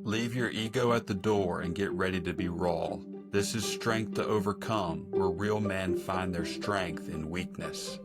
Leave your ego at the door and get ready to be raw. This is Strength to Overcome, where real men find their strength in weakness.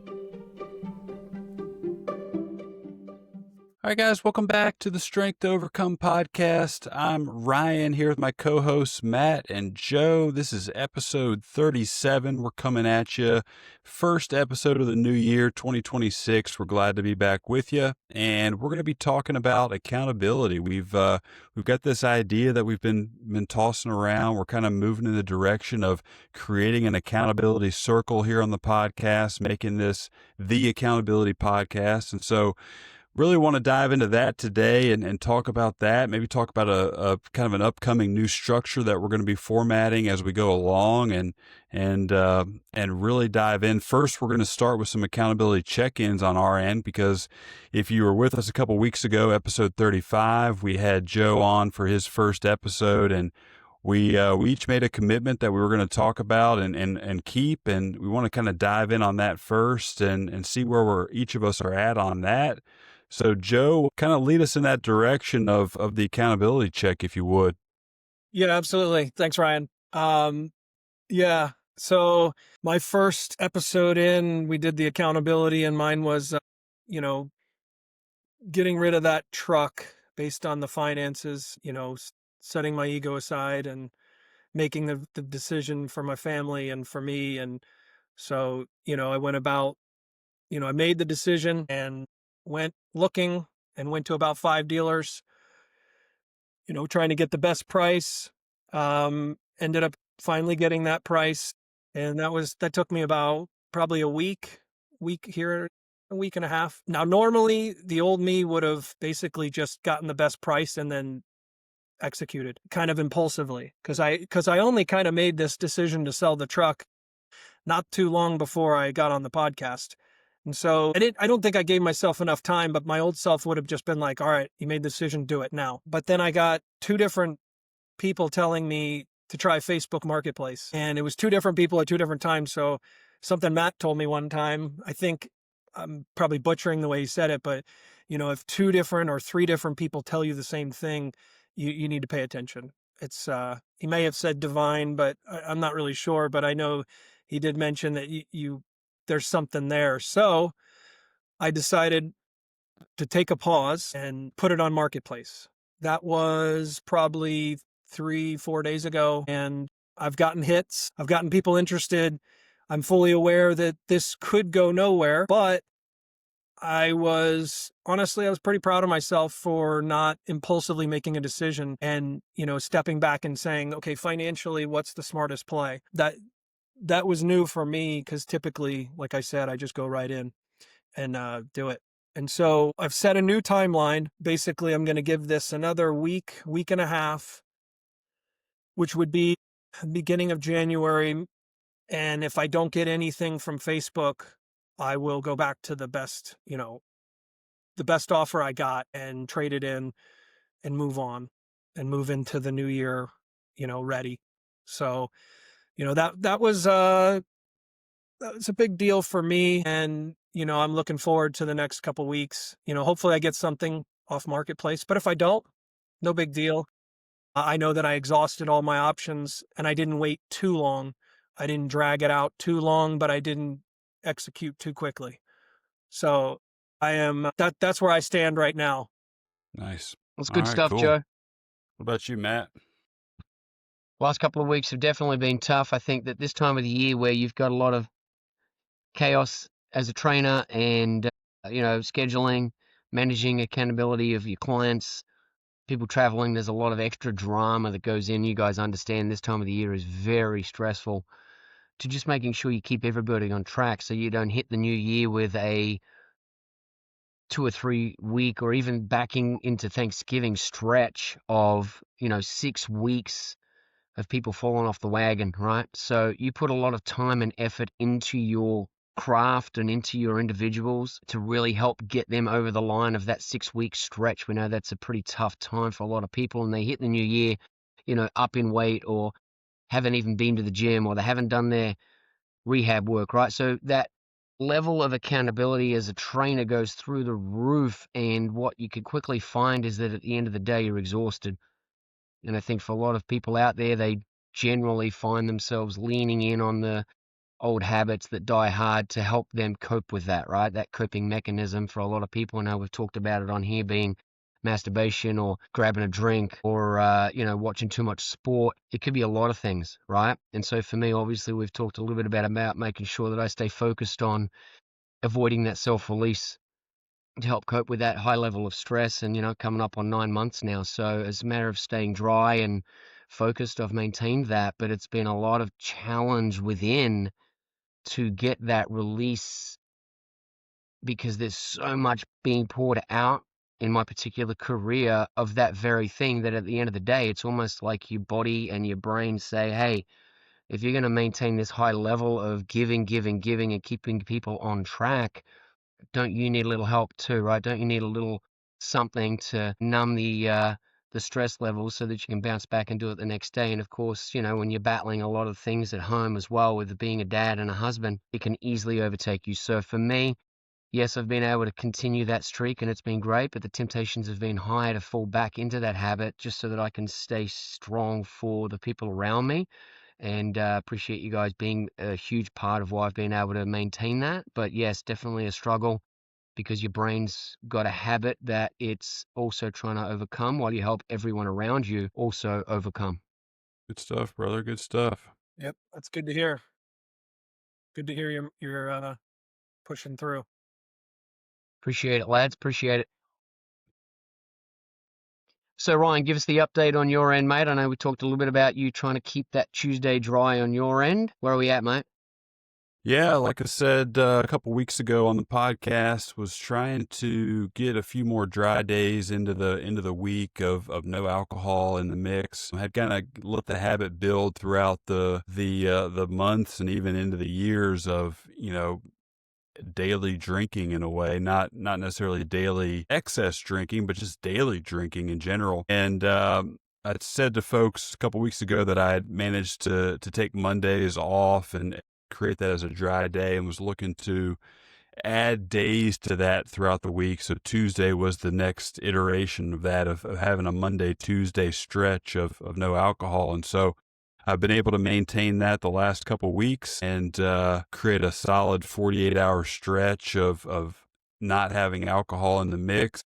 All right, guys, welcome back to the Strength to Overcome podcast. I'm Ryan here with my co-hosts Matt and Joe. This is episode 37. We're coming at you. First episode of the new year, 2026. We're glad to be back with you, and we're going to be talking about accountability. We've got this idea that we've been tossing around. We're kind of moving in the direction of creating an accountability circle here on the podcast, making this the accountability podcast, and so really want to dive into that today and talk about that, maybe talk about a kind of an upcoming new structure that we're going to be formatting as we go along and really dive in. First, we're going to start with some accountability check-ins on our end, because if you were with us a couple weeks ago, episode 35, we had Joe on for his first episode, and we each made a commitment that we were going to talk about and keep, and we want to kind of dive in on that first and see where each of us are at on that. So, Joe, kind of lead us in that direction of the accountability check, if you would. Yeah, absolutely. Thanks, Ryan. So my first episode in, we did the accountability, and mine was, getting rid of that truck based on the finances, setting my ego aside and making the decision for my family and for me. And so, I went about, I made the decision and went looking and went to about 5 dealers, trying to get the best price. Ended up finally getting that price. And that took me about probably a week here, a week and a half. Now, normally the old me would have basically just gotten the best price and then executed kind of impulsively. Cause I only kind of made this decision to sell the truck not too long before I got on the podcast. And so I don't think I gave myself enough time, but my old self would have just been like, all right, you made the decision, do it now. But then I got 2 different people telling me to try Facebook Marketplace. And it was 2 different people at 2 different times. So something Matt told me one time, I think I'm probably butchering the way he said it, but if 2 different or 3 different people tell you the same thing, you need to pay attention. It's, he may have said divine, but I'm not really sure, but I know he did mention that there's something there. So I decided to take a pause and put it on Marketplace. That was probably 3-4 days ago, and I've gotten hits. I've gotten people interested. I'm fully aware that this could go nowhere, but I was pretty proud of myself for not impulsively making a decision and, stepping back and saying, okay, financially, what's the smartest play? That was new for me, because typically, like I said, I just go right in and do it. And so I've set a new timeline. Basically, I'm going to give this another week and a half, which would be beginning of January. And if I don't get anything from Facebook, I will go back to the best offer I got and trade it in and move on and move into the new year, ready. So, that was a big deal for me. And, I'm looking forward to the next couple weeks. Hopefully I get something off Marketplace, but if I don't, no big deal. I know that I exhausted all my options and I didn't wait too long. I didn't drag it out too long, but I didn't execute too quickly. So that's where I stand right now. Nice. That's good stuff, cool. Joe. What about you, Matt? Last couple of weeks have definitely been tough. I think that this time of the year where you've got a lot of chaos as a trainer and, scheduling, managing accountability of your clients, people traveling, there's a lot of extra drama that goes in. You guys understand this time of the year is very stressful, to just making sure you keep everybody on track so you don't hit the new year with a 2 or 3 week or even backing into Thanksgiving stretch of, 6 weeks of people falling off the wagon, right? So you put a lot of time and effort into your craft and into your individuals to really help get them over the line of that 6-week stretch. We know that's a pretty tough time for a lot of people, and they hit the new year, up in weight, or haven't even been to the gym, or they haven't done their rehab work, right? So that level of accountability as a trainer goes through the roof, and what you could quickly find is that at the end of the day, you're exhausted. And I think for a lot of people out there, they generally find themselves leaning in on the old habits that die hard to help them cope with that, right? That coping mechanism for a lot of people. I know we've talked about it on here being masturbation or grabbing a drink or, watching too much sport. It could be a lot of things, right? And so for me, obviously, we've talked a little bit about making sure that I stay focused on avoiding that self-release to help cope with that high level of stress and, coming up on 9 months now. So as a matter of staying dry and focused, I've maintained that, but it's been a lot of challenge within to get that release because there's so much being poured out in my particular career of that very thing that at the end of the day, it's almost like your body and your brain say, hey, if you're going to maintain this high level of giving, giving, giving and keeping people on track, don't you need a little help too, right? Don't you need a little something to numb the stress levels so that you can bounce back and do it the next day? And of course, when you're battling a lot of things at home as well with being a dad and a husband, it can easily overtake you. So for me, yes, I've been able to continue that streak and it's been great, but the temptations have been high to fall back into that habit just so that I can stay strong for the people around me. And appreciate you guys being a huge part of why I've been able to maintain that. But yes, definitely a struggle because your brain's got a habit that it's also trying to overcome while you help everyone around you also overcome. Good stuff, brother. Good stuff. Yep, that's good to hear. Good to hear you're pushing through. Appreciate it, lads. Appreciate it. So, Ryan, give us the update on your end, mate. I know we talked a little bit about you trying to keep that Tuesday dry on your end. Where are we at, mate? Yeah, like I said a couple weeks ago on the podcast, was trying to get a few more dry days into the week of no alcohol in the mix. I had kind of let the habit build throughout the months and even into the years of daily drinking in a way, not necessarily daily excess drinking, but just daily drinking in general. And I said to folks a couple weeks ago that I had managed to take Mondays off and create that as a dry day, and was looking to add days to that throughout the week. So Tuesday was the next iteration of that, of having a Monday, Tuesday stretch of no alcohol. And so I've been able to maintain that the last couple weeks and create a solid 48-hour stretch of not having alcohol in the mix.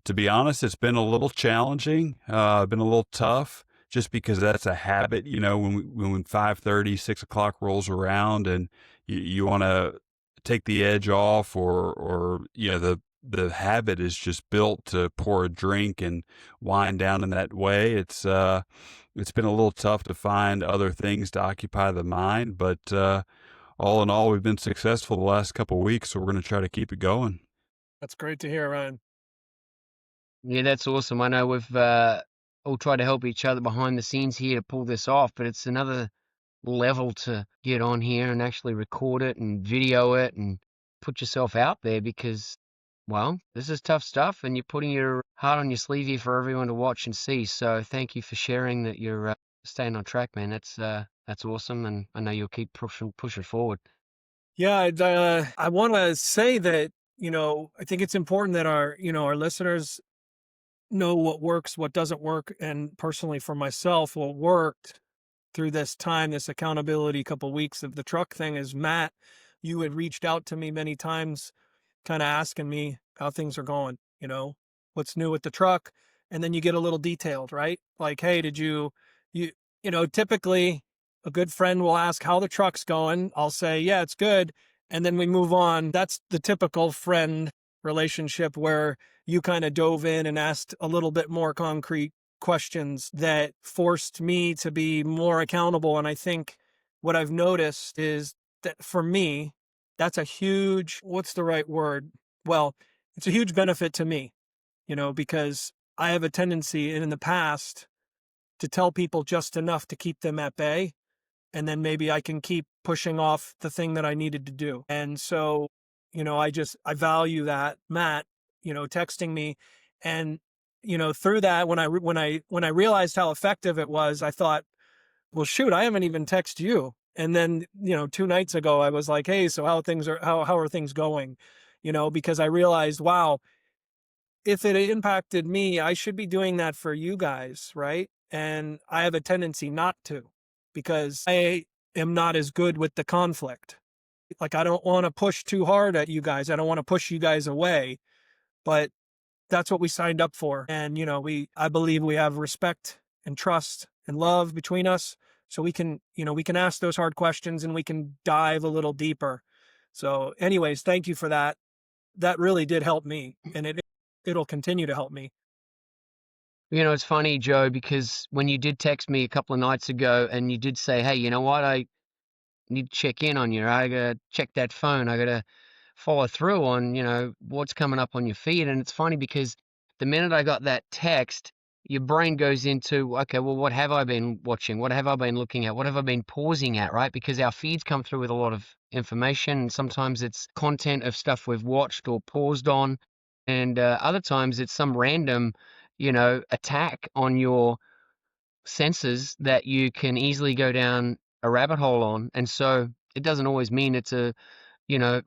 To be honest, it's been a little challenging, been a little tough, just because that's a habit. When 5:30, 6 o'clock rolls around and you want to take the edge off, or the habit is just built to pour a drink and wind down in that way. It's been a little tough to find other things to occupy the mind, but all in all, we've been successful the last couple of weeks, so we're going to try to keep it going. That's great to hear, Ryan. Yeah, that's awesome. I know we've all tried to help each other behind the scenes here to pull this off, but it's another level to get on here and actually record it and video it and put yourself out there because, well, this is tough stuff and you're putting your heart on your sleeve here for everyone to watch and see. So thank you for sharing that you're staying on track, man. That's awesome, and I know you'll keep pushing forward. Yeah, I want to say that, I think it's important that our listeners know what works, what doesn't work. And personally for myself, what worked through this time, this accountability couple weeks of the truck thing is, Matt, you had reached out to me many times, kind of asking me how things are going, what's new with the truck. And then you get a little detailed, right? Like, hey, did typically a good friend will ask how the truck's going. I'll say, yeah, it's good. And then we move on. That's the typical friend relationship where you kind of dove in and asked a little bit more concrete questions that forced me to be more accountable. And I think what I've noticed is that for me, that's a huge, what's the right word? Well, it's a huge benefit to me, because I have a tendency in the past to tell people just enough to keep them at bay. And then maybe I can keep pushing off the thing that I needed to do. And so, I value that, Matt, texting me. And, through that, when I realized how effective it was, I thought, well, shoot, I haven't even texted you. And then, 2 nights ago, I was like, hey, so how are things going? Because I realized, wow, if it impacted me, I should be doing that for you guys, right? And I have a tendency not to, because I am not as good with the conflict. Like, I don't want to push too hard at you guys. I don't want to push you guys away, but that's what we signed up for. And, I believe we have respect and trust and love between us. So we can ask those hard questions and we can dive a little deeper. So anyways, thank you for that. That really did help me, and it'll continue to help me. It's funny, Joe, because when you did text me a couple of nights ago and you did say, hey, you know what? I need to check in on you. I gotta check that phone. I gotta follow through on, what's coming up on your feed. And it's funny because the minute I got that text, your brain goes into, okay, well, what have I been watching? What have I been looking at? What have I been pausing at, right? Because our feeds come through with a lot of information. And sometimes it's content of stuff we've watched or paused on. And other times it's some random, attack on your senses that you can easily go down a rabbit hole on. And so it doesn't always mean it's a, you know,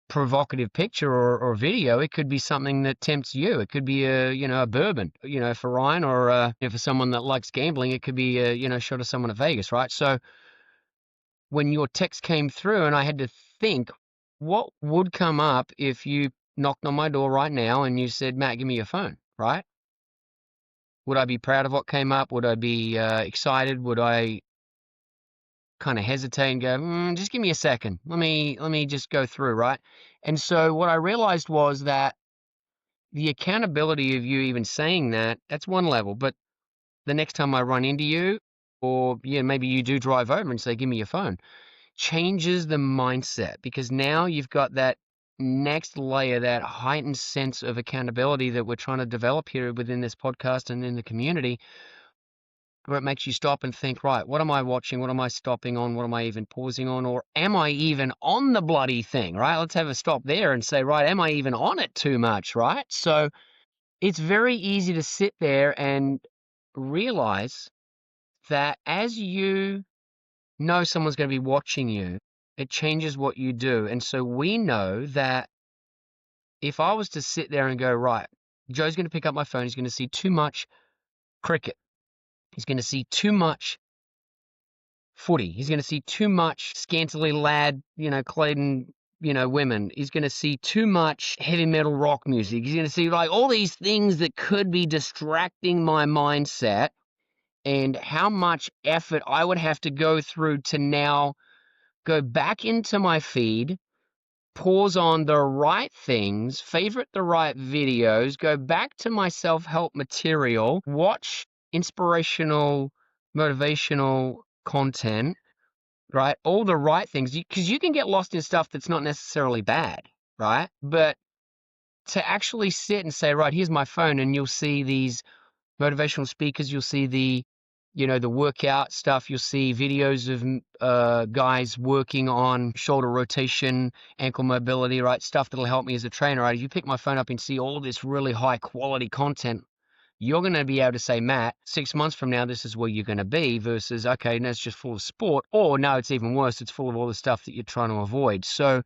provocative picture or video. It could be something that tempts you. It could be a bourbon, for Ryan, or for someone that likes gambling, it could be a shot of someone at Vegas, right? So when your text came through and I had to think, what would come up if you knocked on my door right now and you said, Matt, give me your phone, right? Would I be proud of what came up? Would I be excited? Would I kind of hesitate and go, just give me a second. Let me just go through, right? And so what I realized was that the accountability of you even saying that, that's one level. But the next time I run into you, or maybe you do drive over and say, give me your phone, changes the mindset, because now you've got that next layer, that heightened sense of accountability that we're trying to develop here within this podcast and in the community, where it makes you stop and think, right, what am I watching? What am I stopping on? What am I even pausing on? Or am I even on the bloody thing, right? Let's have a stop there and say, right, am I even on it too much, right? So it's very easy to sit there and realize that as you know someone's going to be watching you, it changes what you do. And so we know that if I was to sit there and go, right, Joe's going to pick up my phone, he's going to see too much cricket. He's going to see too much footy. He's going to see too much scantily clad, Clayton, women. He's going to see too much heavy metal rock music. He's going to see like all these things that could be distracting my mindset, and how much effort I would have to go through to now go back into my feed, pause on the right things, favorite the right videos, go back to my self-help material, watch inspirational, motivational content, right? All the right things, because you can get lost in stuff that's not necessarily bad, right? But to actually sit and say, right, here's my phone, and you'll see these motivational speakers, you'll see the workout stuff, you'll see videos of guys working on shoulder rotation, ankle mobility, right? Stuff that'll help me as a trainer, right? If you pick my phone up and see all this really high quality content, you're going to be able to say, Matt, 6 months from now, this is where you're going to be, versus, okay, no, it's just full of sport. Or no, it's even worse. It's full of all the stuff that you're trying to avoid. So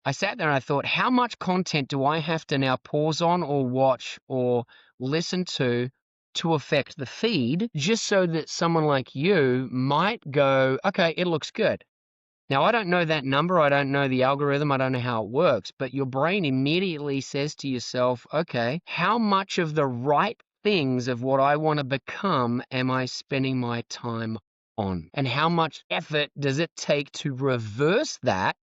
I sat there and I thought, how much content do I have to now pause on or watch or listen to affect the feed, just so that someone like you might go, okay, it looks good. Now, I don't know that number. I don't know the algorithm. I don't know how it works. But your brain immediately says to yourself, okay, how much of the right things of what I want to become am I spending my time on? And how much effort does it take to reverse that,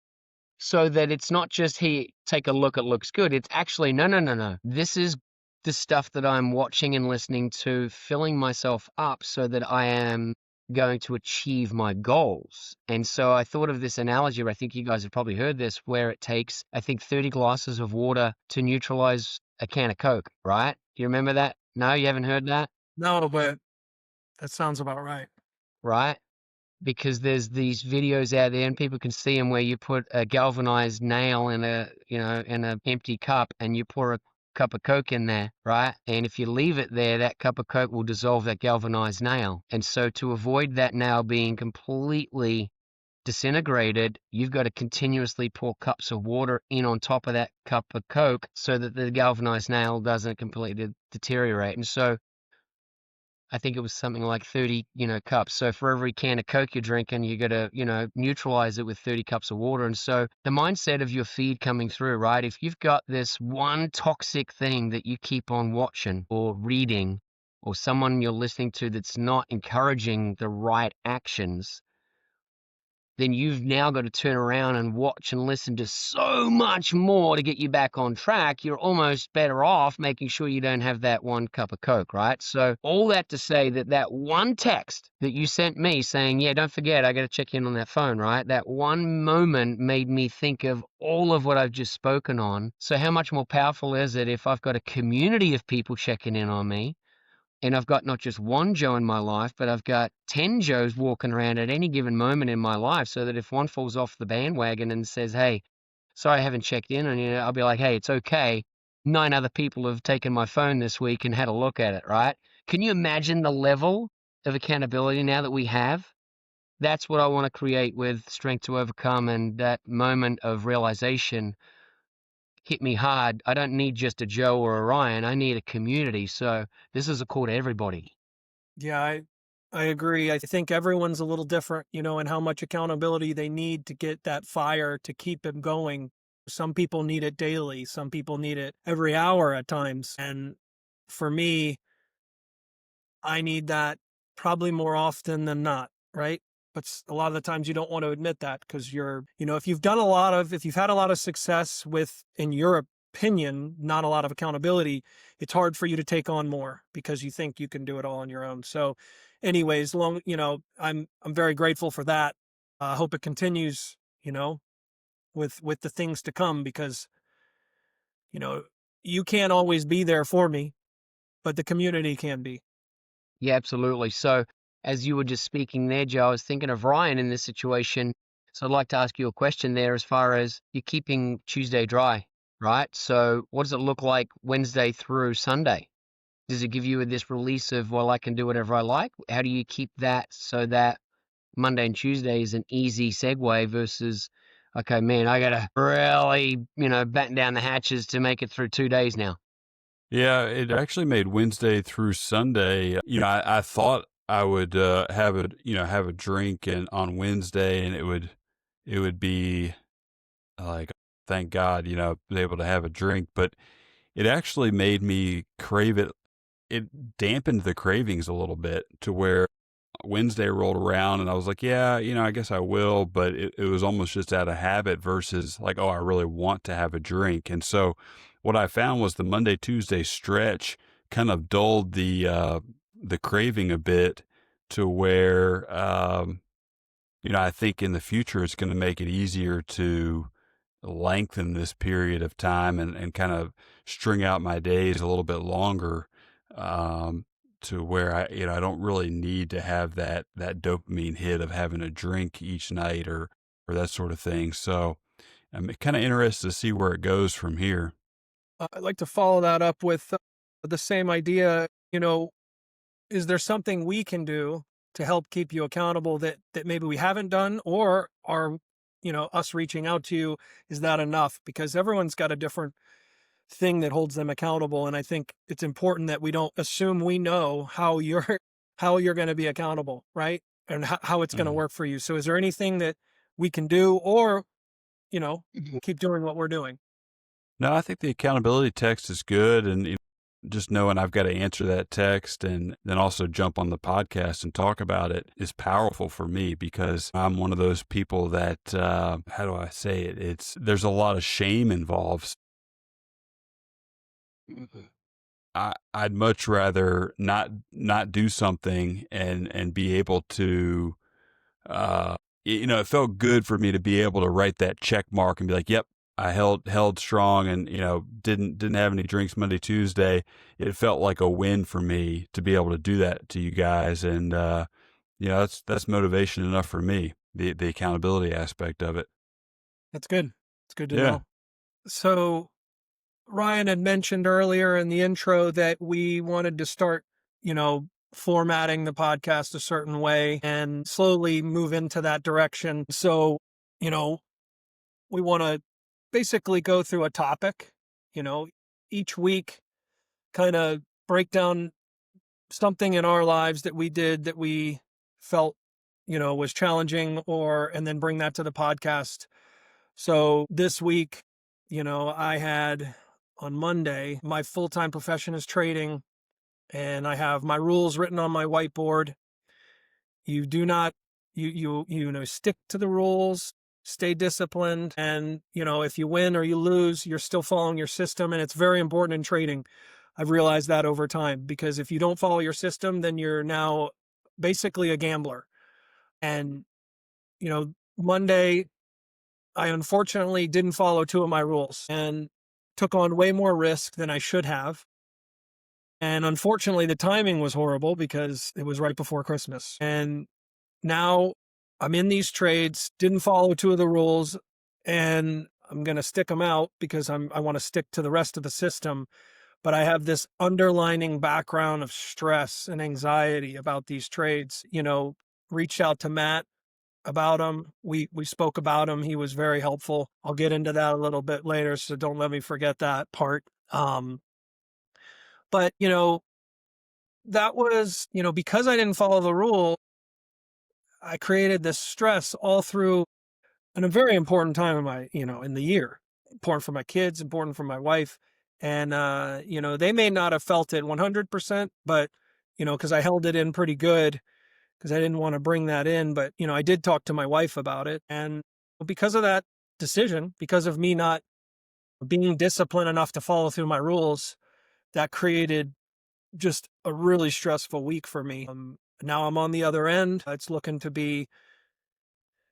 so that it's not just, hey, take a look, it looks good. It's actually, no. This is the stuff that I'm watching and listening to, filling myself up so that I am going to achieve my goals. And so I thought of this analogy, where I think you guys have probably heard this, where it takes, I think, 30 glasses of water to neutralize a can of Coke, right? Do you remember that? No, you haven't heard that? No, but that sounds about right. Right? Because there's these videos out there and people can see them, where you put a galvanized nail in an empty cup, and you pour a cup of Coke in there, right? And if you leave it there, that cup of Coke will dissolve that galvanized nail. And so to avoid that nail being completely disintegrated, you've got to continuously pour cups of water in on top of that cup of Coke, so that the galvanized nail doesn't completely deteriorate. And so I think it was something like 30, cups. So for every can of Coke you're drinking, you got to, neutralize it with 30 cups of water. And so the mindset of your feed coming through, right? If you've got this one toxic thing that you keep on watching or reading, or someone you're listening to that's not encouraging the right actions, then you've now got to turn around and watch and listen to so much more to get you back on track. You're almost better off making sure you don't have that one cup of Coke, right? So all that to say that one text that you sent me saying, yeah, don't forget, I got to check in on that phone, right? That one moment made me think of all of what I've just spoken on. So how much more powerful is it if I've got a community of people checking in on me? And I've got not just one Joe in my life, but I've got 10 Joes walking around at any given moment in my life, so that if one falls off the bandwagon and says, hey, sorry, I haven't checked in on you, I'll be like, hey, it's okay. 9 other people have taken my phone this week and had a look at it, right? Can you imagine the level of accountability now that we have? That's what I want to create with Strength to Overcome, and that moment of realization hit me hard. I don't need just a Joe or a Ryan. I need a community. So this is a call to everybody. Yeah, I agree. I think everyone's a little different, and how much accountability they need to get that fire to keep them going. Some people need it daily, some people need it every hour at times. And for me, I need that probably more often than not, right? But a lot of the times you don't want to admit that because if you've had a lot of success with, in your opinion, not a lot of accountability, it's hard for you to take on more because you think you can do it all on your own. So anyways, I'm very grateful for that. I hope it continues, with the things to come because, you know, you can't always be there for me, but the community can be. Yeah, absolutely. So as you were just speaking there, Joe, I was thinking of Ryan in this situation. So I'd like to ask you a question there as far as you're keeping Tuesday dry, right? So what does it look like Wednesday through Sunday? Does it give you this release of, well, I can do whatever I like? How do you keep that so that Monday and Tuesday is an easy segue versus, okay, man, I got to really, batten down the hatches to make it through 2 days now? Yeah, it actually made Wednesday through Sunday. I thought I would have a drink and on Wednesday, and it would be like, thank God, be able to have a drink. But it actually made me crave it. It dampened the cravings a little bit to where Wednesday rolled around and I was like, yeah, I guess I will. But it was almost just out of habit versus like, oh, I really want to have a drink. And so what I found was the Monday, Tuesday stretch kind of dulled the craving a bit to where, I think in the future it's going to make it easier to lengthen this period of time and kind of string out my days a little bit longer, to where I don't really need to have that dopamine hit of having a drink each night or that sort of thing. So I'm kind of interested to see where it goes from here. I'd like to follow that up with the same idea. Is there something we can do to help keep you accountable that maybe we haven't done, or are, us reaching out to you, is that enough? Because everyone's got a different thing that holds them accountable. And I think it's important that we don't assume we know how you're how you're going to be accountable, right? And how it's going to Mhm. work for you. So is there anything that we can do, or, you know, keep doing what we're doing? No, I think the accountability text is good. And just knowing I've got to answer that text and then also jump on the podcast and talk about it is powerful for me because I'm one of those people that, how do I say it? There's a lot of shame involved. I'd much rather not do something and be able to, uh, it felt good for me to be able to write that check mark and be like, yep, I held strong and, didn't have any drinks Monday, Tuesday. It felt like a win for me to be able to do that to you guys. And, that's motivation enough for me, the accountability aspect of it. That's good. It's good to Yeah. know. So Ryan had mentioned earlier in the intro that we wanted to start, formatting the podcast a certain way and slowly move into that direction. So, you know, we want to basically go through a topic, you know, each week, kind of break down something in our lives that we did that we felt, was challenging, and then bring that to the podcast. So this week, I had on Monday, my full-time profession is trading, and I have my rules written on my whiteboard. You do not, stick to the rules, stay disciplined. And, if you win or you lose, you're still following your system. And it's very important in trading. I've realized that over time, because if you don't follow your system, then you're now basically a gambler. And, Monday, I unfortunately didn't follow two of my rules and took on way more risk than I should have. And unfortunately, the timing was horrible because it was right before Christmas. And now I'm in these trades, didn't follow two of the rules, and I'm going to stick them out because I want to stick to the rest of the system. But I have this underlining background of stress and anxiety about these trades. Reached out to Matt about them. We spoke about him. He was very helpful. I'll get into that a little bit later, so don't let me forget that part. But that was, because I didn't follow the rule, I created this stress all through and a very important time in in the year. Important for my kids, important for my wife. And, they may not have felt it 100%, but, because I held it in pretty good because I didn't want to bring that in. But, I did talk to my wife about it. And because of that decision, because of me not being disciplined enough to follow through my rules, that created just a really stressful week for me. Now I'm on the other end. It's looking to be,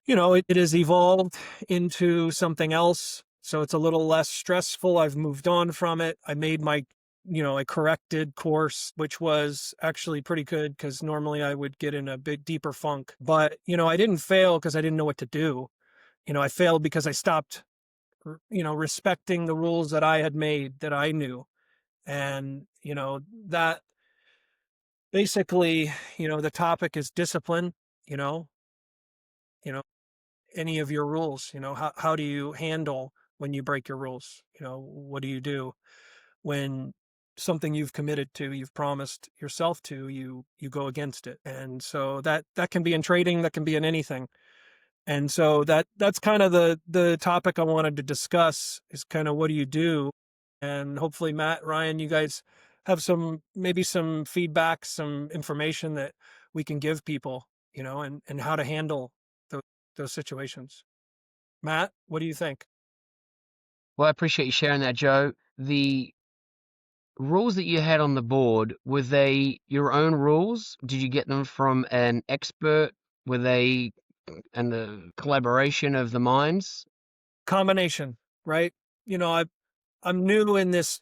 it has evolved into something else. So it's a little less stressful. I've moved on from it. I made my, a corrected course, which was actually pretty good because normally I would get in a big, deeper funk. But, I didn't fail because I didn't know what to do. I failed because I stopped, respecting the rules that I had made that I knew. And, that basically, the topic is discipline, you know, you know, any of your rules, how do you handle when you break your rules? What do you do when something you've committed to, you've promised yourself to, you go against it? And so that can be in trading, that can be in anything. And so that's kind of the topic I wanted to discuss, is kind of what do you do? And hopefully Matt, Ryan, you guys have maybe some feedback, some information that we can give people, and how to handle those situations. Matt, what do you think? Well, I appreciate you sharing that, Joe. The rules that you had on the board, were they your own rules? Did you get them from an expert? Were they and the collaboration of the minds? Combination, right? I'm new in this.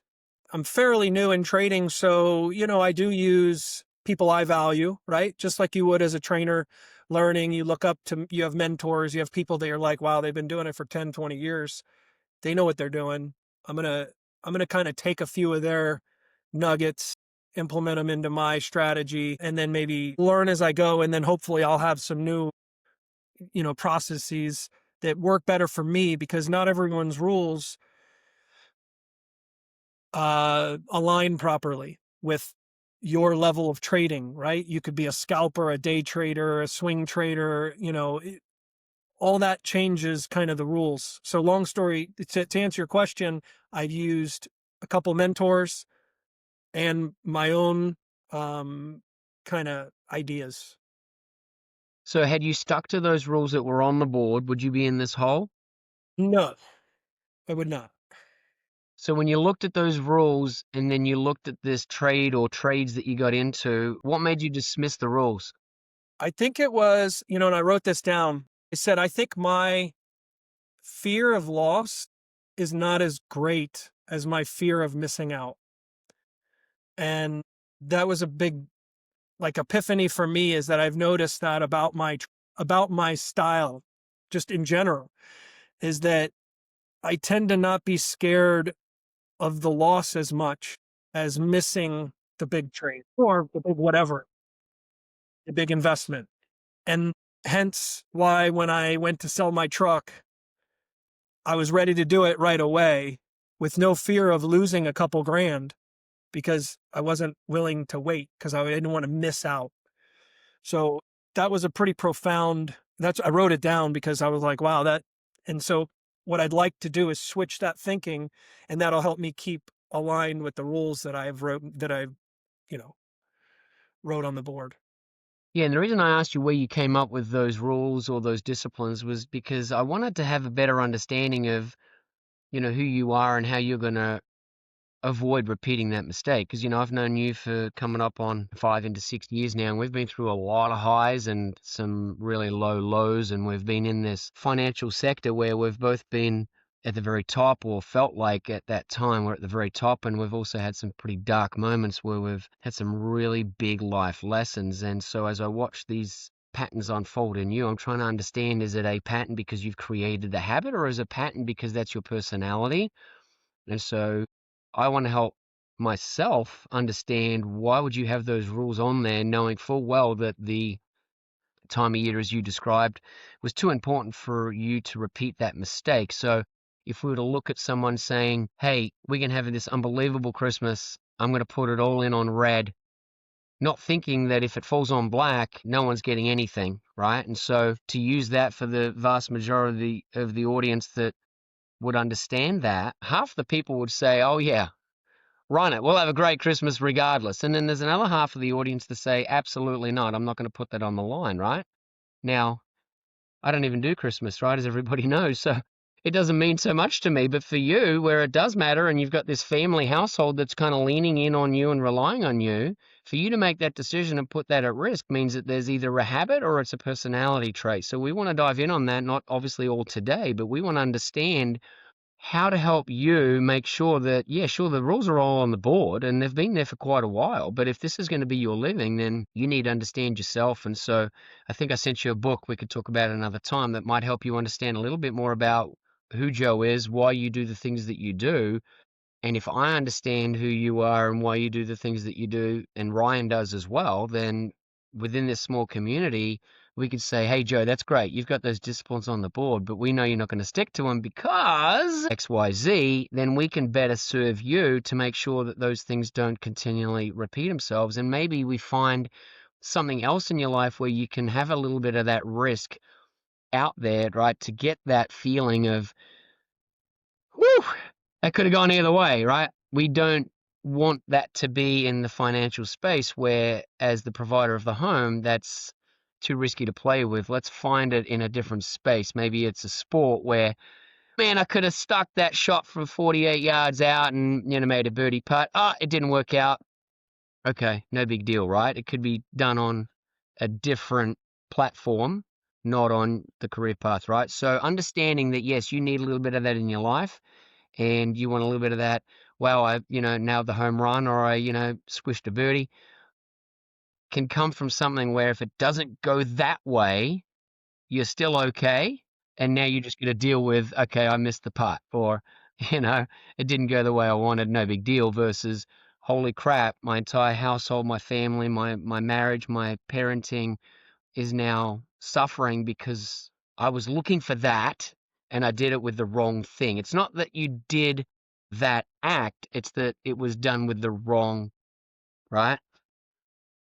I'm fairly new in trading, so I do use people I value, right? Just like you would as a trainer learning. You have mentors, you have people that you're like, wow, they've been doing it for 10, 20 years. They know what they're doing. I'm gonna kind of take a few of their nuggets, implement them into my strategy, and then maybe learn as I go. And then hopefully I'll have some new, processes that work better for me, because not everyone's rules align properly with your level of trading, right? You could be a scalper, a day trader, a swing trader, all that changes kind of the rules. So long story, to answer your question, I've used a couple mentors and my own kind of ideas. So had you stuck to those rules that were on the board, would you be in this hole? No, I would not. So when you looked at those rules and then you looked at this trade or trades that you got into, what made you dismiss the rules? I think it was, and I wrote this down. I said, I think my fear of loss is not as great as my fear of missing out. And that was a big, like, epiphany for me, is that I've noticed that about my style, just in general, is that I tend to not be scared of the loss as much as missing the big trade or the big whatever, the big investment. And hence why when I went to sell my truck, I was ready to do it right away with no fear of losing a couple grand, because I wasn't willing to wait because I didn't want to miss out. So that was a pretty profound, I wrote it down because I was like, wow, and so what I'd like to do is switch that thinking, and that'll help me keep aligned with the rules that you know, wrote on the board. Yeah, and the reason I asked you where you came up with those rules or those disciplines was because I wanted to have a better understanding of, who you are and how you're going to avoid repeating that mistake. Because, I've known you for coming up on 5 into 6 years now, and we've been through a lot of highs and some really low lows, and we've been in this financial sector where we've both been at the very top, or felt like at that time we're at the very top, and we've also had some pretty dark moments where we've had some really big life lessons. And so as I watch these patterns unfold in you, I'm trying to understand, is it a pattern because you've created the habit, or is it a pattern because that's your personality? And so I want to help myself understand, why would you have those rules on there knowing full well that the time of year, as you described, was too important for you to repeat that mistake. So if we were to look at someone saying, hey, we can have this unbelievable Christmas, I'm going to put it all in on red, not thinking that if it falls on black, no one's getting anything, right? And so to use that for the vast majority of the audience that would understand that, half the people would say, oh yeah, run it, we'll have a great Christmas regardless. And then there's another half of the audience to say, absolutely not, I'm not going to put that on the line, right? Now, I don't even do Christmas, right, as everybody knows, so it doesn't mean so much to me. But for you, where it does matter, and you've got this family household that's kind of leaning in on you and relying on you, for you to make that decision and put that at risk means that there's either a habit or it's a personality trait. So we want to dive in on that, not obviously all today, but we want to understand how to help you make sure that, yeah, sure, the rules are all on the board and they've been there for quite a while, but if this is going to be your living, then you need to understand yourself. And so I think I sent you a book we could talk about another time that might help you understand a little bit more about who Joe is, why you do the things that you do. And if I understand who you are and why you do the things that you do, and Ryan does as well, then within this small community, we could say, hey, Joe, that's great. You've got those disciplines on the board, but we know you're not going to stick to them because XYZ. Then we can better serve you to make sure that those things don't continually repeat themselves. And maybe we find something else in your life where you can have a little bit of that risk out there, right? To get that feeling of, whew, that could have gone either way, right? We don't want that to be in the financial space where, as the provider of the home, that's too risky to play with. Let's find it in a different space. Maybe it's a sport where, man, I could have stuck that shot from 48 yards out and, made a birdie putt. Oh, it didn't work out. Okay, no big deal, right? It could be done on a different platform, not on the career path, right? So understanding that, yes, you need a little bit of that in your life, and you want a little bit of that, wow, I, nailed the home run, or I, squished a birdie, can come from something where if it doesn't go that way, you're still okay. And now you're just going to deal with, okay, I missed the putt, or, it didn't go the way I wanted, no big deal, versus, holy crap, my entire household, my family, my marriage, my parenting is now suffering because I was looking for that and I did it with the wrong thing. It's not that you did that act, it's that it was done with the wrong, right?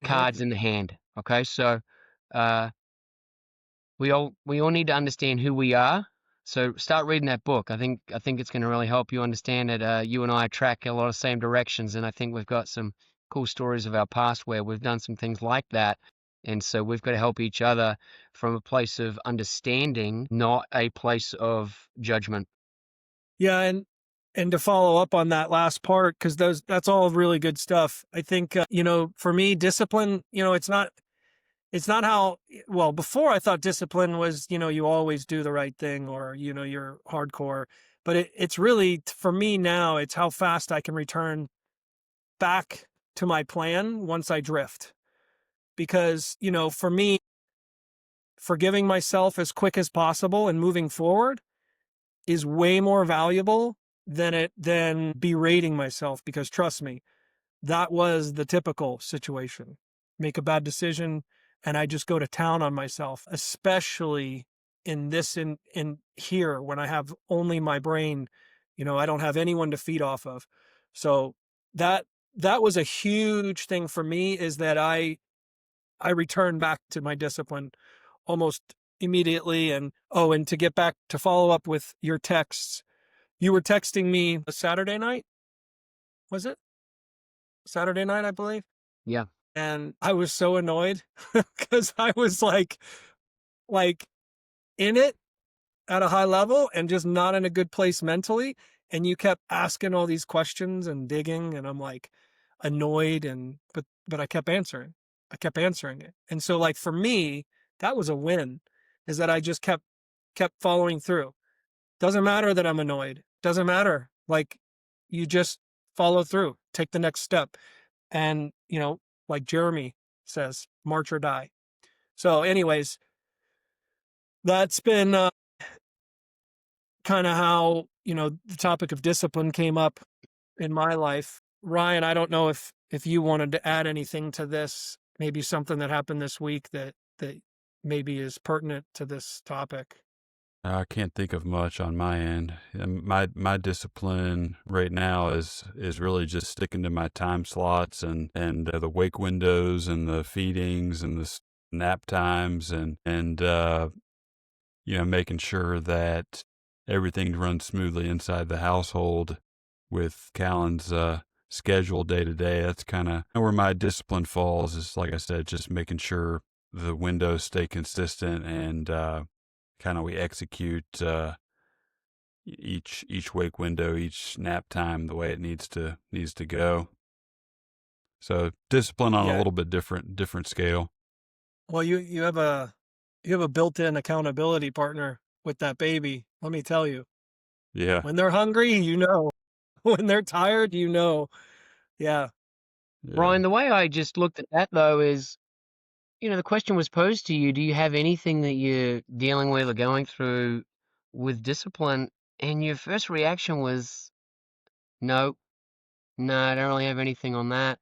Yep. Cards in the hand. Okay, so uh, we all need to understand who we are. So start reading that book. I think it's going to really help you understand it. You and I track a lot of same directions, and I think we've got some cool stories of our past where we've done some things like that. And so we've got to help each other from a place of understanding, not a place of judgment. Yeah, and to follow up on that last part, because that's all really good stuff. I think for me, discipline, it's not how, well, before I thought discipline was, you always do the right thing, or, you're hardcore. But it's really, for me now, it's how fast I can return back to my plan once I drift. Because, for me, forgiving myself as quick as possible and moving forward is way more valuable than berating myself, because trust me, that was the typical situation. Make a bad decision and I just go to town on myself, especially in here when I have only my brain, I don't have anyone to feed off of. So that that was a huge thing for me, is that I returned back to my discipline almost immediately. And and to get back to follow up with your texts, you were texting me a Saturday night, was it? Saturday night, I believe. Yeah. And I was so annoyed because I was like in it at a high level and just not in a good place mentally. And you kept asking all these questions and digging, and I'm like annoyed, and but I kept answering. I kept answering it. And so like for me, that was a win, is that I just kept following through. Doesn't matter that I'm annoyed. Doesn't matter. Like, you just follow through, take the next step. And, like Jeremy says, march or die. So anyways, that's been kind of how, the topic of discipline came up in my life. Ryan, I don't know if you wanted to add anything to this, maybe something that happened this week that maybe is pertinent to this topic. I can't think of much on my end. My discipline right now is really just sticking to my time slots and the wake windows and the feedings and the nap times and making sure that everything runs smoothly inside the household with Callan's schedule day to day. That's kind of where my discipline falls, is, like I said, just making sure the windows stay consistent and kind of we execute each wake window, each nap time the way it needs to go. So discipline on a Yeah. little bit different scale. Well, you have a built-in accountability partner with that baby. Let me tell you, Yeah. when they're hungry, when they're tired, yeah, Yeah. Ryan, the way I just looked at that though is, the question was posed to you, do you have anything that you're dealing with or going through with discipline? And your first reaction was, no, no, I don't really have anything on that.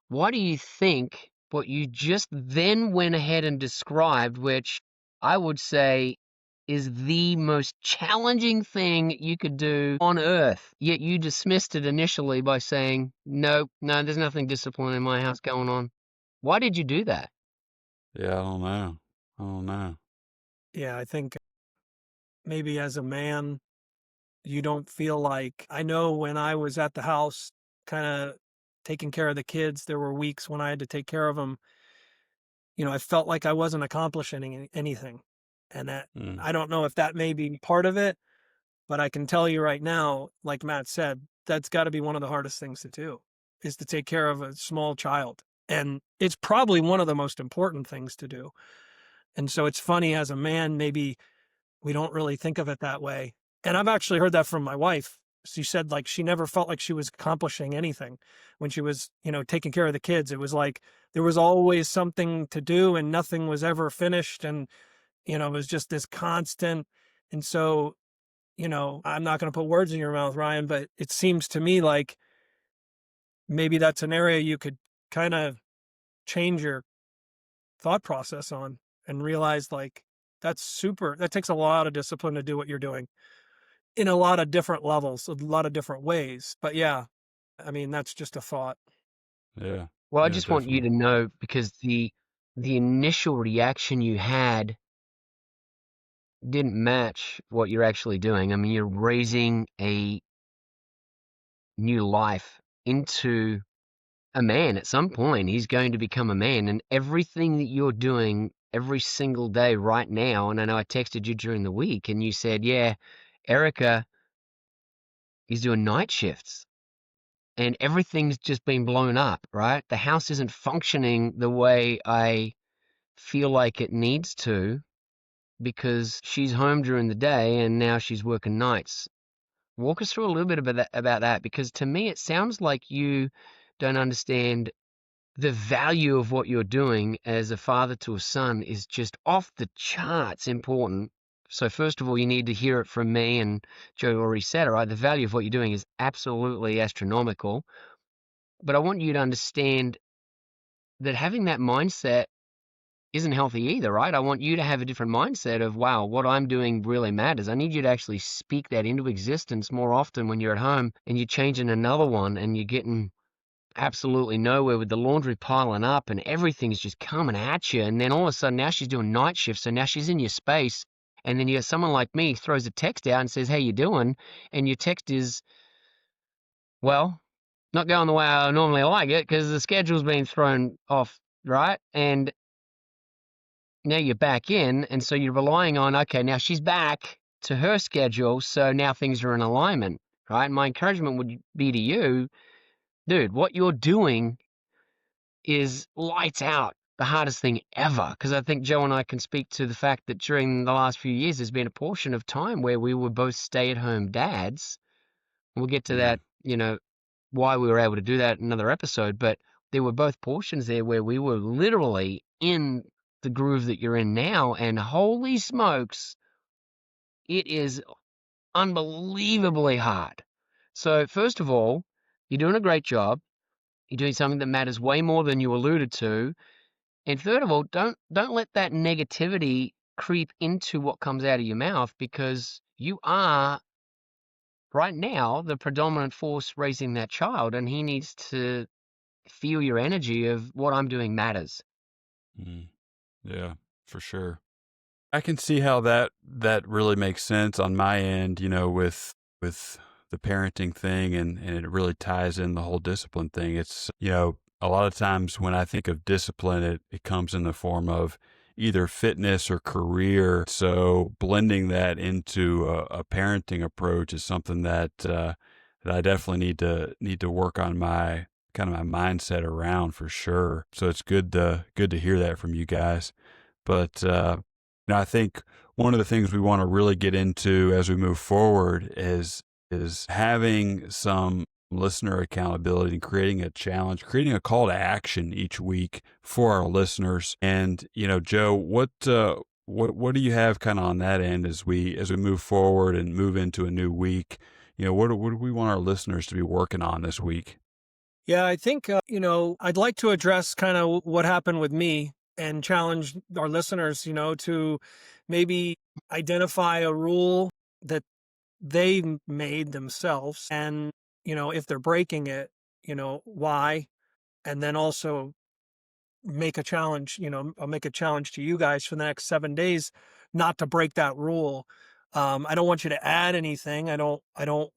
Why do you think what you just then went ahead and described, which I would say is the most challenging thing you could do on earth, yet you dismissed it initially by saying, no, no, there's nothing discipline in my house going on. Why did you do that? Yeah, I don't know. yeah, I think maybe as a man, you don't feel like, I know when I was at the house kind of taking care of the kids, there were weeks when I had to take care of them. I felt like I wasn't accomplishing anything. And that, Mm. I don't know if that may be part of it, but I can tell you right now, like Matt said, that's got to be one of the hardest things to do, is to take care of a small child. And it's probably one of the most important things to do. And so it's funny, as a man, maybe we don't really think of it that way. And I've actually heard that from my wife. She said like she never felt like she was accomplishing anything when she was, taking care of the kids. It was like there was always something to do and nothing was ever finished. And, it was just this constant. And so, I'm not going to put words in your mouth, Ryan, but it seems to me like maybe that's an area you could kind of change your thought process on, and realize like that takes a lot of discipline to do what you're doing in a lot of different levels, a lot of different ways. But yeah, I mean, that's just a thought. Yeah. Well, I Yeah, just want you definitely. to know, because the initial reaction you had didn't match what you're actually doing. I mean, you're raising a new life into a man. At some point, he's going to become a man, and everything that you're doing every single day right now, and I know I texted you during the week, and you said, yeah, Erica is doing night shifts, and everything's just been blown up, right? The house isn't functioning the way I feel like it needs to, because she's home during the day and now she's working nights. Walk us through a little bit about that, because to me it sounds like you don't understand the value of what you're doing as a father to a son is just off the charts important. So first of all, you need to hear it from me, and Joe already said it, right? The value of what you're doing is absolutely astronomical. But I want you to understand that having that mindset isn't healthy either, right? I want you to have a different mindset of, wow, what I'm doing really matters. I need you to actually speak that into existence more often when you're at home and you're changing another one and you're getting absolutely nowhere with the laundry piling up and everything's just coming at you. And then all of a sudden now she's doing night shift. So now she's in your space. And then you got someone like me throws a text out and says, "How you doing?" And your text is, well, not going the way I normally like it because the schedule's been thrown off, right? And now you're back in. And so you're relying on, okay, now she's back to her schedule. So now things are in alignment, right? And my encouragement would be to you, dude, what you're doing is lights out, the hardest thing ever. Because I think Joe and I can speak to the fact that during the last few years, there's been a portion of time where we were both stay-at-home dads. We'll get to Yeah. that, why we were able to do that in another episode. But there were both portions there where we were literally in the groove that you're in now. And holy smokes, it is unbelievably hard. So first of all, you're doing a great job. You're doing something that matters way more than you alluded to. And third of all, don't let that negativity creep into what comes out of your mouth, because you are right now the predominant force raising that child, and he needs to feel your energy of what I'm doing matters. Mm. Yeah, for sure. I can see how that really makes sense on my end, with the parenting thing, and it really ties in the whole discipline thing. It's, a lot of times when I think of discipline, it comes in the form of either fitness or career. So blending that into a parenting approach is something that I definitely need to work on my kind of my mindset around for sure. So it's good to hear that from you guys. But I think one of the things we want to really get into as we move forward is having some listener accountability and creating a challenge, creating a call to action each week for our listeners. And Joe, what do you have kind of on that end as we move forward and move into a new week? What do we want our listeners to be working on this week? Yeah, I think, I'd like to address kind of what happened with me and challenge our listeners, to maybe identify a rule that they made themselves, and, if they're breaking it, why, and then also make a challenge, I'll make a challenge to you guys for the next 7 days not to break that rule. I don't want you to add anything. I don't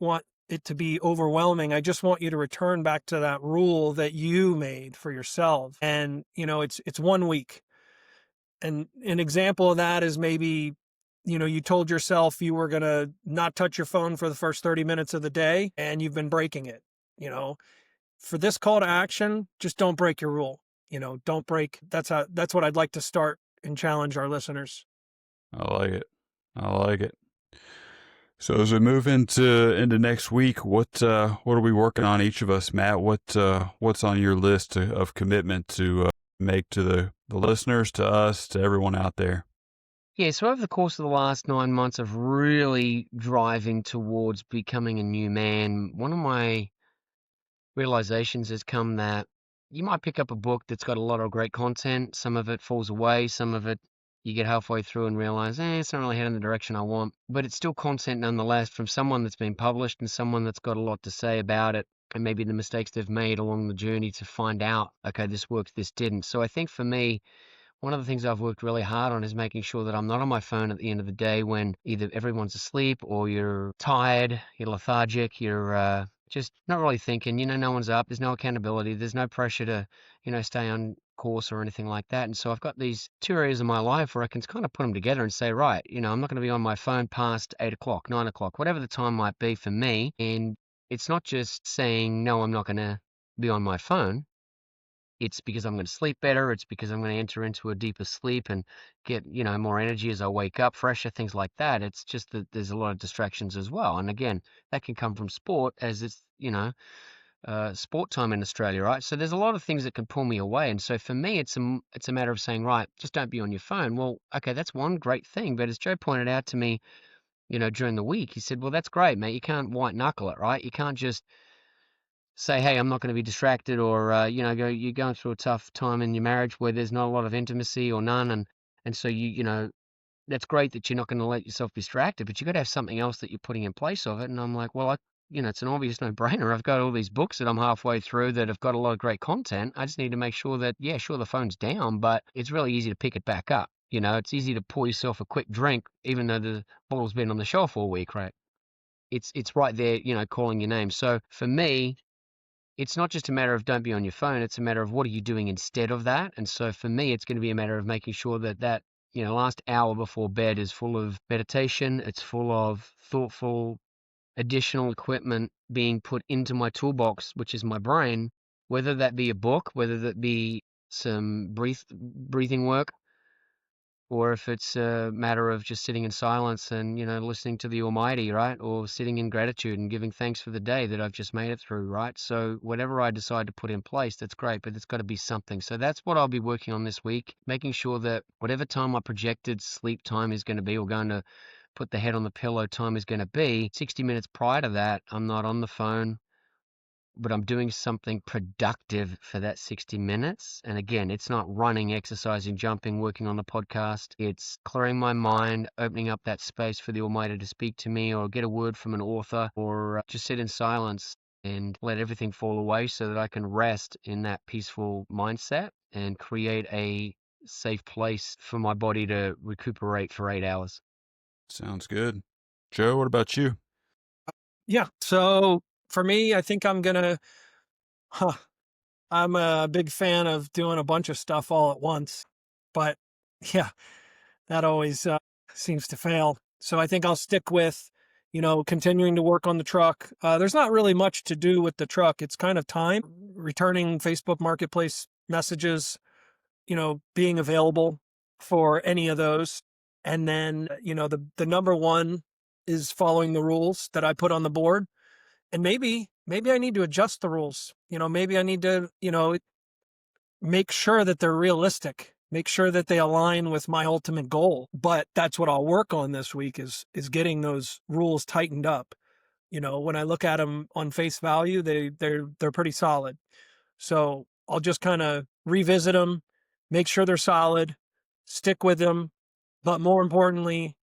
want it to be overwhelming. I just want you to return back to that rule that you made for yourself. And, it's 1 week. And an example of that is maybe, you told yourself you were going to not touch your phone for the first 30 minutes of the day, and you've been breaking it. For this call to action, just don't break your rule. Don't break. That's what I'd like to start and challenge our listeners. I like it. I like it. So as we move into next week, what are we working on, each of us, Matt? What's on your list of commitment to make to the listeners, to us, to everyone out there? Yeah, so over the course of the last 9 months of really driving towards becoming a new man, one of my realizations has come that you might pick up a book that's got a lot of great content. Some of it falls away. Some of it you get halfway through and realize, it's not really heading the direction I want. But it's still content nonetheless from someone that's been published and someone that's got a lot to say about it, and maybe the mistakes they've made along the journey to find out, okay, this worked, this didn't. So I think for me, one of the things I've worked really hard on is making sure that I'm not on my phone at the end of the day when either everyone's asleep or you're tired, you're lethargic, you're just not really thinking, no one's up, there's no accountability, there's no pressure to, stay on course or anything like that. And so I've got these two areas of my life where I can kind of put them together and say, right, I'm not going to be on my phone past 8 o'clock, 9 o'clock, whatever the time might be for me. And it's not just saying, no, I'm not going to be on my phone. It's because I'm going to sleep better. It's because I'm going to enter into a deeper sleep and get, more energy as I wake up, fresher, things like that. It's just that there's a lot of distractions as well. And again, that can come from sport, as it's, sport time in Australia, right? So there's a lot of things that can pull me away. And so for me, it's a matter of saying, right, just don't be on your phone. Well, okay, that's one great thing. But as Joe pointed out to me, during the week, he said, well, that's great, mate. You can't white knuckle it, right? You can't just say, hey, I'm not going to be distracted, or you're going through a tough time in your marriage where there's not a lot of intimacy or none, and so that's great that you're not going to let yourself be distracted, but you got to have something else that you're putting in place of it. And I'm like, well, it's an obvious no-brainer. I've got all these books that I'm halfway through that have got a lot of great content. I just need to make sure that, yeah, sure, the phone's down, but it's really easy to pick it back up. It's easy to pour yourself a quick drink, even though the bottle's been on the shelf all week, right? It's right there, calling your name. So for me, it's not just a matter of don't be on your phone. It's a matter of what are you doing instead of that. And so for me, it's going to be a matter of making sure that last hour before bed is full of meditation. It's full of thoughtful additional equipment being put into my toolbox, which is my brain, whether that be a book, whether that be some breathing work, or if it's a matter of just sitting in silence and, listening to the Almighty, right? Or sitting in gratitude and giving thanks for the day that I've just made it through, right? So whatever I decide to put in place, that's great, but it's got to be something. So that's what I'll be working on this week, making sure that whatever time my projected sleep time is going to be, or going to put the head on the pillow time is going to be, 60 minutes prior to that, I'm not on the phone, but I'm doing something productive for that 60 minutes. And again, it's not running, exercising, jumping, working on the podcast. It's clearing my mind, opening up that space for the Almighty to speak to me, or get a word from an author, or just sit in silence and let everything fall away so that I can rest in that peaceful mindset and create a safe place for my body to recuperate for 8 hours. Sounds good. Joe, what about you? Yeah. So for me, I think I'm a big fan of doing a bunch of stuff all at once, but yeah, that always seems to fail. So I think I'll stick with, continuing to work on the truck. There's not really much to do with the truck. It's kind of time, returning Facebook Marketplace messages, being available for any of those. And then, the number one is following the rules that I put on the board. And maybe I need to adjust the rules. Maybe I need to, make sure that they're realistic, make sure that they align with my ultimate goal. But that's what I'll work on this week is getting those rules tightened up. When I look at them on face value, they're pretty solid. So I'll just kind of revisit them, make sure they're solid, stick with them, but more importantly,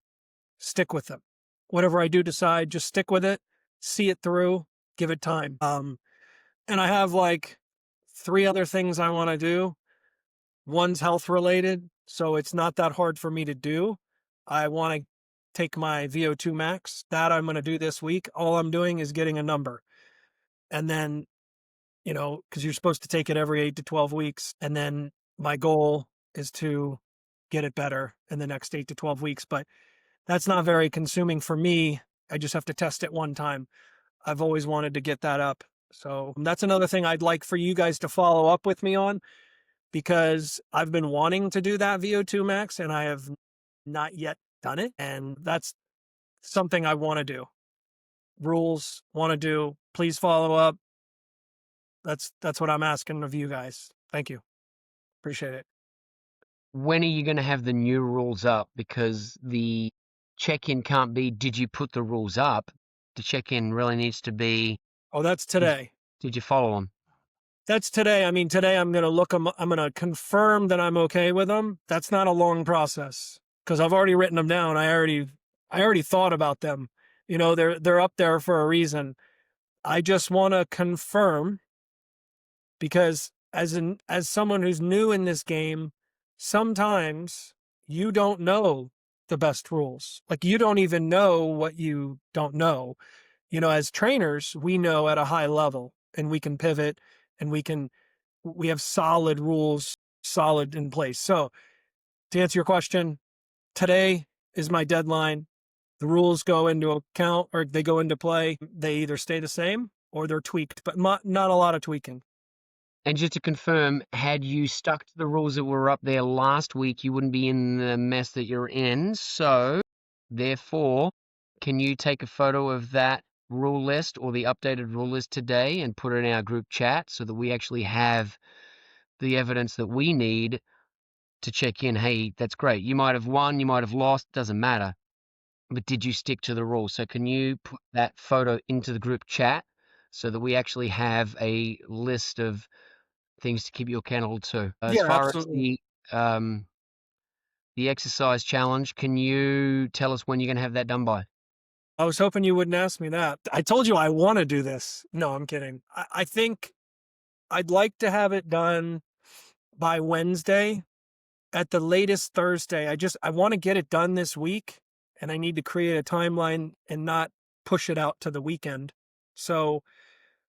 stick with them. Whatever I do decide, just stick with it, see it through, give it time. And I have like 3 other things I want to do. One's health related, so it's not that hard for me to do. I want to take my VO2 max. That I'm going to do this week. All I'm doing is getting a number. And then, because you're supposed to take it every 8 to 12 weeks. And then my goal is to get it better in the next 8 to 12 weeks. But that's not very consuming for me. I just have to test it one time. I've always wanted to get that up. So that's another thing I'd like for you guys to follow up with me on, because I've been wanting to do that VO2 max and I have not yet done it. And that's something I want to do. Rules, want to do. Please follow up. That's what I'm asking of you guys. Thank you. Appreciate it. When are you going to have the new rules up? Because the check-in can't be, did you put the rules up? The check-in really needs to be, Oh, that's today. did you follow them? That's today. I mean, today I'm going to look them. I'm going to confirm that I'm okay with them. That's not a long process because I've already written them down. I already thought about them. They're up there for a reason. I just want to confirm, because as someone who's new in this game, sometimes you don't know the best rules. Like, you don't even know what you don't know. As trainers, we know at a high level and we can pivot and we have solid rules, solid in place. So to answer your question, today is my deadline. The rules go into account, or they go into play. They either stay the same or they're tweaked, but not a lot of tweaking. And just to confirm, had you stuck to the rules that were up there last week, you wouldn't be in the mess that you're in. So, therefore, can you take a photo of that rule list or the updated rule list today and put it in our group chat so that we actually have the evidence that we need to check in? Hey, that's great. You might have won, you might have lost, doesn't matter. But did you stick to the rules? So can you put that photo into the group chat so that we actually have a list of things to keep you accountable to? As Yeah, far as absolutely. the exercise challenge, can you tell us when you're going to have that done by? I was hoping you wouldn't ask me that. I told you I want to do this. No, I'm kidding. I think I'd like to have it done by Wednesday, at the latest Thursday. I want to get it done this week, and I need to create a timeline and not push it out to the weekend. So,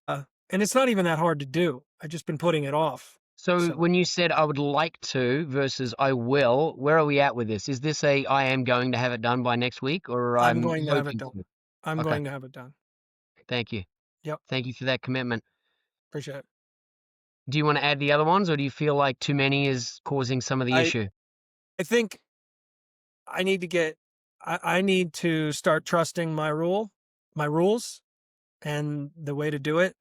and it's not even that hard to do. I've just been putting it off. So So when you said I would like to versus I will, where are we at with this? Is this a I am going to have it done by next week, or I'm I'm going to have it hoping done. to? I'm Okay, going to have it done. thank you. Yep. Thank you for that commitment. Appreciate it. Do you want to add the other ones, or do you feel like too many is causing some of the I, issue? I think I need to get, I need to start trusting my rules. And the way to do it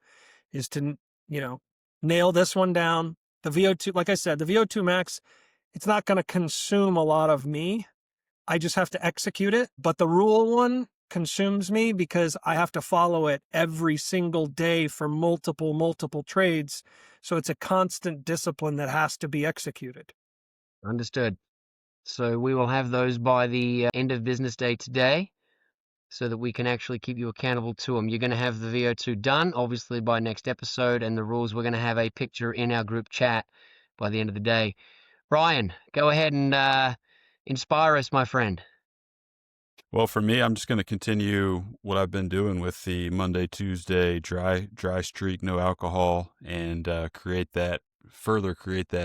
is to, you know, nail this one down. The VO2, like I said, the VO2 max, it's not going to consume a lot of me. I just have to execute it. But the rule one consumes me because I have to follow it every single day for multiple trades. So it's a constant discipline that has to be executed. Understood. So we will have those by the end of business day today, so that we can actually keep you accountable to them. You're going to have the VO2 done, obviously, by next episode, and the rules, we're going to have a picture in our group chat by the end of the day. Ryan, go ahead and inspire us, my friend. Well, for me, I'm just going to continue what I've been doing with the Monday, Tuesday dry streak, no alcohol, and create that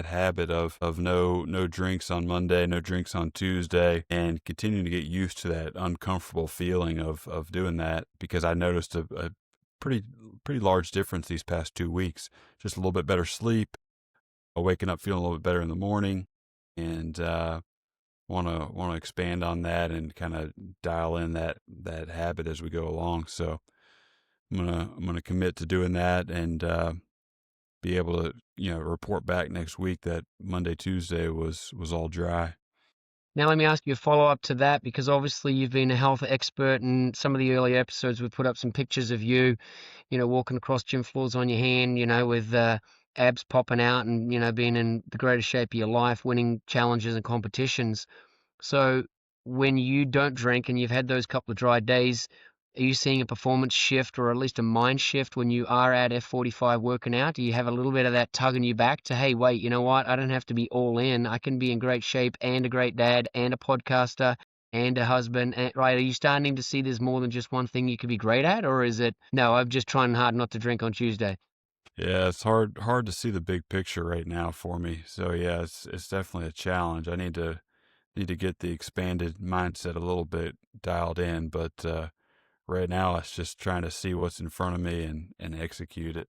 habit of no drinks on Monday, no drinks on Tuesday, and continuing to get used to that uncomfortable feeling of doing that, because I noticed a pretty pretty large difference these past 2 weeks. Just a little bit better sleep, waking up feeling a little bit better in the morning, and want to expand on that and kind of dial in that habit as we go along. So I'm gonna commit to doing that, and be able to report back next week that Monday Tuesday was all dry. Now, let me ask you a follow up to that, because obviously you've been a health expert, and some of the early episodes we've put up some pictures of you, walking across gym floors on your hand, with abs popping out and, being in the greatest shape of your life, winning challenges and competitions. So when you don't drink and you've had those couple of dry days, are you seeing a performance shift, or at least a mind shift, when you are at F45 working out? Do you have a little bit of that tugging you back to, hey, wait, you know what? I don't have to be all in. I can be in great shape and a great dad and a podcaster and a husband, right? Are you starting to see there's more than just one thing you could be great at? Or is it, no, I'm just trying hard not to drink on Tuesday? Yeah, it's hard to see the big picture right now for me. So yeah, it's definitely a challenge. I need to get the expanded mindset a little bit dialed in, but right now it's just trying to see what's in front of me and execute it.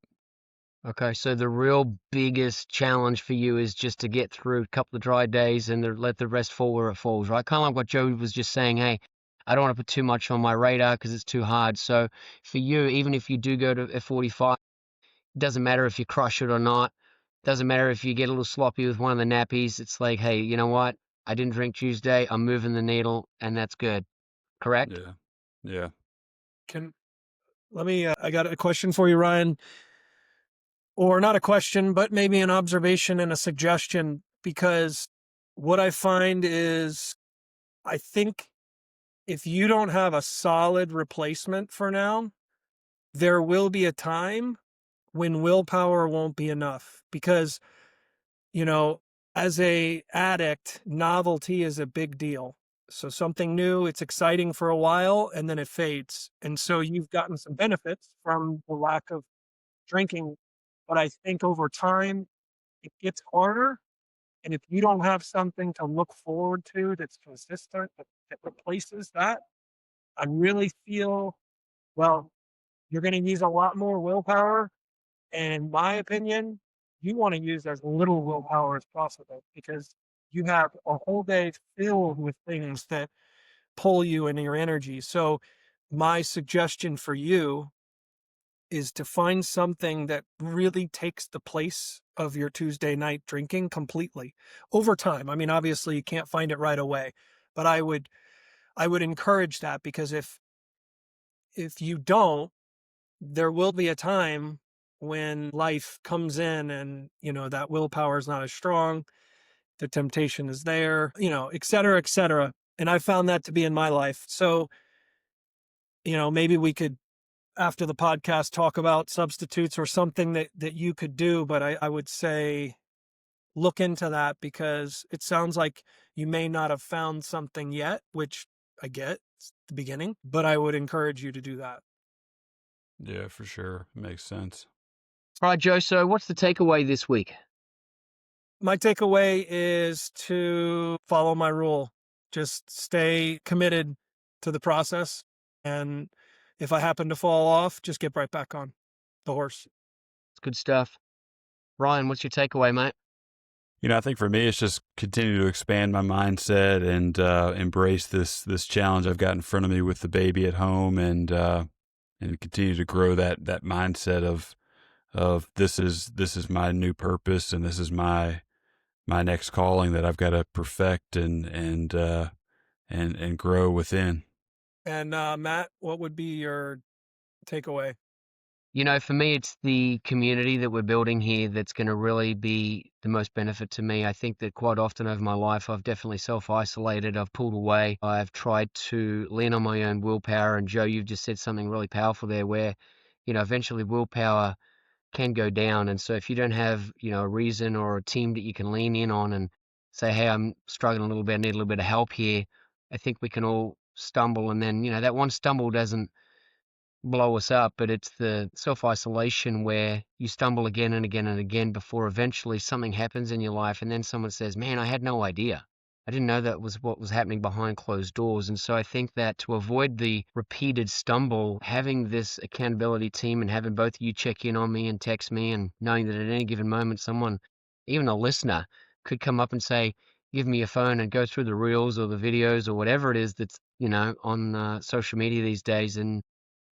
Okay, so the real biggest challenge for you is just to get through a couple of dry days and let the rest fall where it falls, right? Kind of like what Joe was just saying. Hey, I don't want to put too much on my radar because it's too hard. So for you, even if you do go to F45, it doesn't matter if you crush it or not. Doesn't matter if you get a little sloppy with one of the nappies. It's like, hey, you know what? I didn't drink Tuesday. I'm moving the needle, and that's good. Correct? Yeah, yeah. Can let me, I got a question for you, Ryan, or not a question, but maybe an observation and a suggestion, because what I find is I think if you don't have a solid replacement for now, there will be a time when willpower won't be enough, because, you know, as a addict, novelty is a big deal. So something new, it's exciting for a while and then it fades. And so you've gotten some benefits from the lack of drinking, but I think over time it gets harder. And if you don't have something to look forward to that's consistent, that replaces that, I really feel, well, you're going to use a lot more willpower. And in my opinion, you want to use as little willpower as possible, because you have a whole day filled with things that pull you and your energy. So, my suggestion for you is to find something that really takes the place of your Tuesday night drinking completely over time. I mean, obviously you can't find it right away, but I would encourage that, because if you don't, there will be a time when life comes in and, that willpower is not as strong, the temptation is there, et cetera, et cetera. And I found that to be in my life. So maybe we could, after the podcast, talk about substitutes or something that you could do. But I would say look into that, because it sounds like you may not have found something yet, which I get, it's the beginning, but I would encourage you to do that. Yeah, for sure. Makes sense. All right, Joe. So what's the takeaway this week? My takeaway is to follow my rule. Just stay committed to the process. And if I happen to fall off, just get right back on the horse. It's good stuff. Ryan, what's your takeaway, mate? I think for me, it's just continue to expand my mindset and embrace this challenge I've got in front of me with the baby at home, and continue to grow that mindset of this is my new purpose, and this is my next calling that I've got to perfect and grow within. And Matt, what would be your takeaway? For me, it's the community that we're building here that's going to really be the most benefit to me. I think that quite often over my life, I've definitely self-isolated. I've pulled away. I've tried to lean on my own willpower. And Joe, you've just said something really powerful there where, eventually willpower can go down. And so if you don't have, a reason or a team that you can lean in on and say, hey, I'm struggling a little bit, I need a little bit of help here, I think we can all stumble. And then, that one stumble doesn't blow us up, but it's the self-isolation where you stumble again and again and again before eventually something happens in your life, and then someone says, man, I had no idea. I didn't know that was what was happening behind closed doors. And so I think that to avoid the repeated stumble, having this accountability team and having both of you check in on me and text me, and knowing that at any given moment someone, even a listener, could come up and say, give me your phone and go through the reels or the videos or whatever it is that's on social media these days, and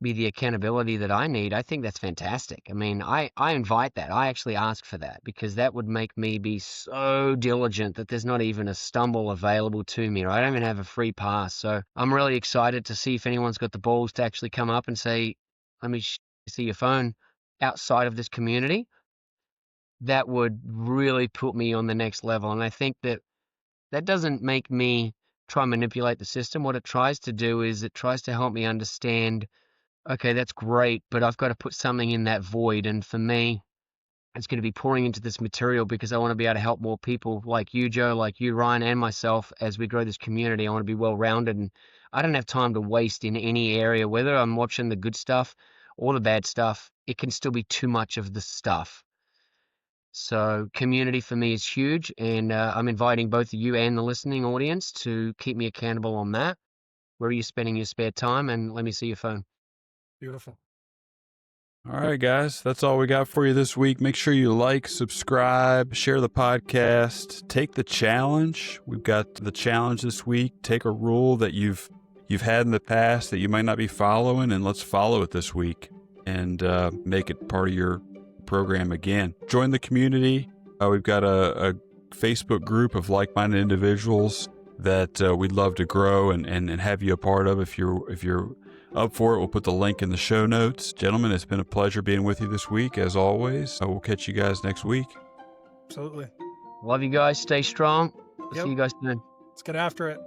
be the accountability that I need. I think that's fantastic. I mean, I invite that. I actually ask for that, because that would make me be so diligent that there's not even a stumble available to me, or I don't even have a free pass. So I'm really excited to see if anyone's got the balls to actually come up and say, let me see your phone outside of this community. That would really put me on the next level. And I think that doesn't make me try and manipulate the system. What it tries to do is it tries to help me understand, okay, that's great, but I've got to put something in that void. And for me, it's going to be pouring into this material because I want to be able to help more people like you, Joe, like you, Ryan, and myself as we grow this community. I want to be well-rounded, and I don't have time to waste in any area, whether I'm watching the good stuff or the bad stuff. It can still be too much of the stuff. So community for me is huge, and I'm inviting both you and the listening audience to keep me accountable on that. Where are you spending your spare time? And let me see your phone. Beautiful. All right, guys, that's all we got for you this week. Make sure you like, subscribe, share the podcast, take the challenge. We've got the challenge this week. Take a rule that you've had in the past that you might not be following, and let's follow it this week and make it part of your program again. Join the community. We've got a Facebook group of like-minded individuals that we'd love to grow and have you a part of. If you're up for it, we'll put the link in the show notes. Gentlemen, it's been a pleasure being with you this week, as always. We'll catch you guys next week. Absolutely. Love you guys. Stay strong. Yep. See you guys soon. Let's get after it.